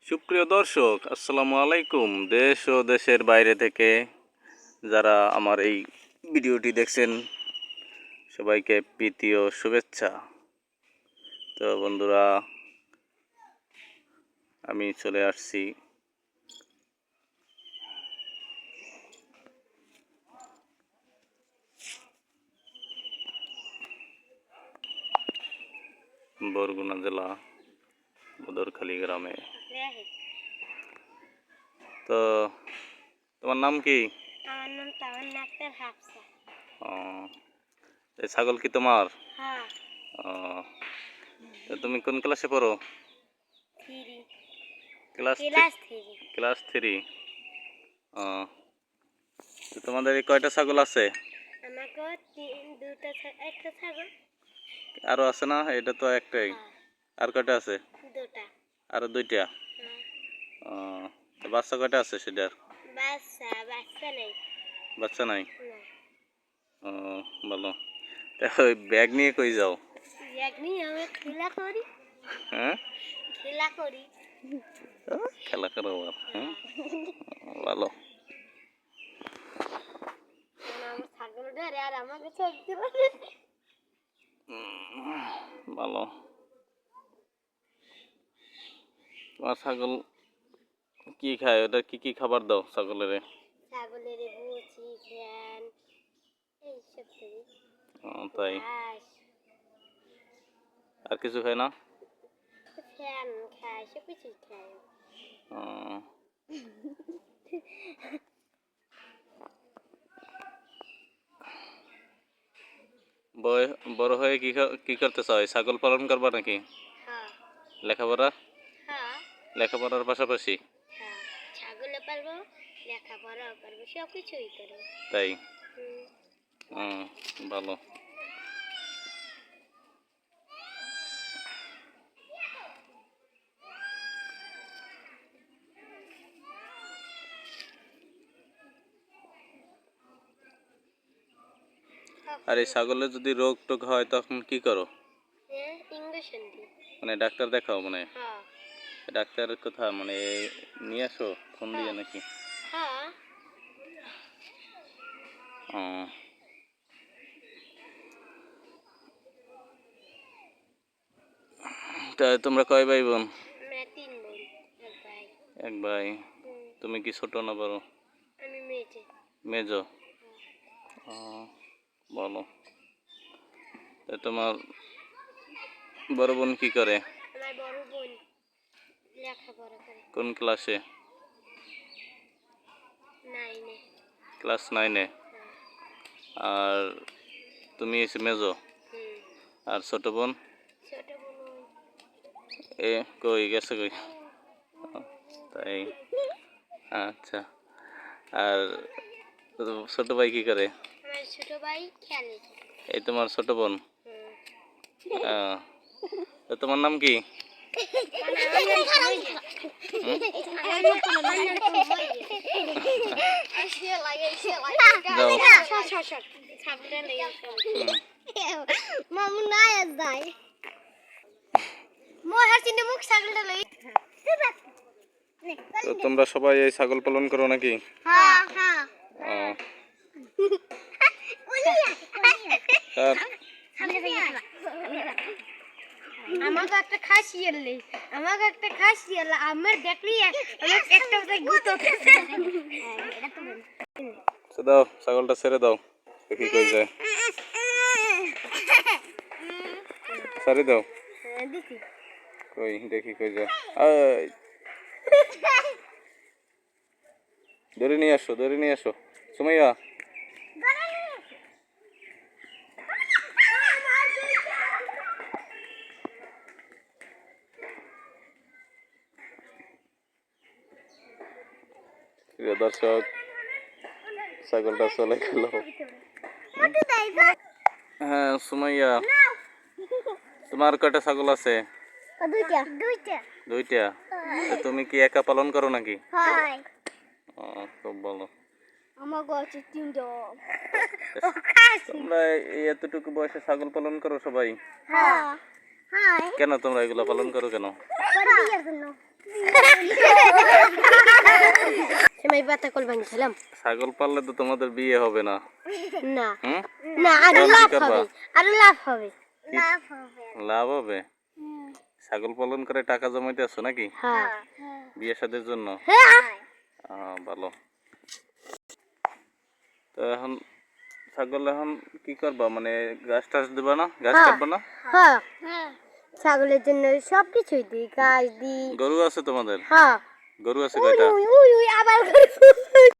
সুপ্রিয় দর্শক, আসসালামু আলাইকুম। দেশ ও দেশের বাইরে থেকে যারা আমার এই ভিডিওটি দেখছেন সবাইকে প্রীতি ও শুভেচ্ছা। তো বন্ধুরা, আমি চলে আসছি বরগুনা জেলা বদরখালী গ্রামে। তো তোমার নাম কি? আমার নাম তামান্না আক্তার হাফসা। এই ছাগল কি তোমার? হ্যাঁ। তো তুমি কোন ক্লাসে পড়ো? ক্লাস 3। তো তোমাদের এই কয়টা ছাগল আছে? আমাকে একটা ছাগল। আরো আছে না? এটা তো একটাই। আর কয়টা আছে? দুটা। আরো দুইটা। বাচ্চা কয়টা আছে সেটার? বাচ্চা নেই। বাচ্চা নাই? ভালো। ওই ব্যাগ নিয়ে কই যাও? ব্যাগ নিয়ে আমি খেলা করি। হ্যাঁ, খেলা করি। খেলা করো? হ্যাঁ, ভালো। আমার ছাগল ধরে আর আমাকে চোখ দিল। ভালো। তোমার ছাগল কি খায়? ওটা কি কি খাবার দাও ছাগলের? ছাগলের ভুসি, ফ্যান, এইসব করি। তাই? আর কিছু খায় না? ফ্যান খায়, সব কিছুই খায়। বড় হয়ে কি করতে চাও? ছাগল পালন করবা নাকি? হ্যাঁ। লেখাপড়া? হ্যাঁ। লেখাপড়ার পাশাপাশি? হ্যাঁ, ছাগলও পারবো, লেখাপড়াও পারবো, সব কিছুই করবো। তাই? ভালো। আর এই ছাগলের যদি রোগ টোগ হয় তখন কি করো? ইঞ্জেকশন দিই। মানে ডাক্তার দেখাও? মানে হ্যাঁ। ডাক্তারের কথা মানে নিয়ে আসো ফোন দিয়ে নাকি? হ্যাঁ। তা তোমরা কয় ভাই বোন? আমরা 3 বোন, এক ভাই। এক ভাই। তুমি কি ছোট না বড়? আমি মেয়ে। মেজো? বলো। তোমার বড় বোন কি করে? আমার বড় বোন লেখাপড়া করে। কোন ক্লাসে? 9-এ। ক্লাস 9-এ? আর তুমি মেজো? আর ছোট বোন? ছোট বোন এ কই গেছে কই? তাই? আচ্ছা। আর ছোট ভাই কি করে? আমার ছোট ভাই খেলে। এই তোমার ছোট বোন? তো তোমার নাম কি? তো তোমরা সবাই এই ছাগল পালন করো নাকি? আমাকে একটা খাসি এলে আমার দেখলি দাও ছাগলটা ছেড়ে দাও, দেখি কই যায়। ছেড়ে দাও, কই দেখি কই যায়। ধরে নিয়ে আসো সুমাইয়া। দর্শক, ছাগলটা চলে গেল। হ্যাঁ সুমাইয়া, তোমার কয়টা ছাগল আছে? দুইটা। তুমি কি একা পালন করো নাকি? খুব ভালো। তোমরা এতটুকু বয়সে ছাগল পালন করো সবাই? কেন তোমরা এগুলা পালন করো কেন? সেমাই পাতা কল বানিয়ে খেলাম। ছাগল পাললে তো তোমাদের বিয়ে হবে না। না হুম? না, আরো তাহলে কি লাভ করবা? হবে, আরো লাভ হবে। লাভ হবে? ছাগল পালন করে টাকা জমাইতে আছো নাকি হ্যাঁ বিয়ে শাদীর জন্য? হ্যাঁ ভালো। তো এখন ছাগল এখন কি করবা, মানে ঘাস টাস দিবা না, ঘাস হ্যাঁ। কাটবা না? হ্যাঁ ছাগলের জন্য সব কিছুই দিই, ঘাস দিই। গরু আছে তোমাদের? হ্যাঁ গরু আছে উই কয়টা? উই উই উই আবার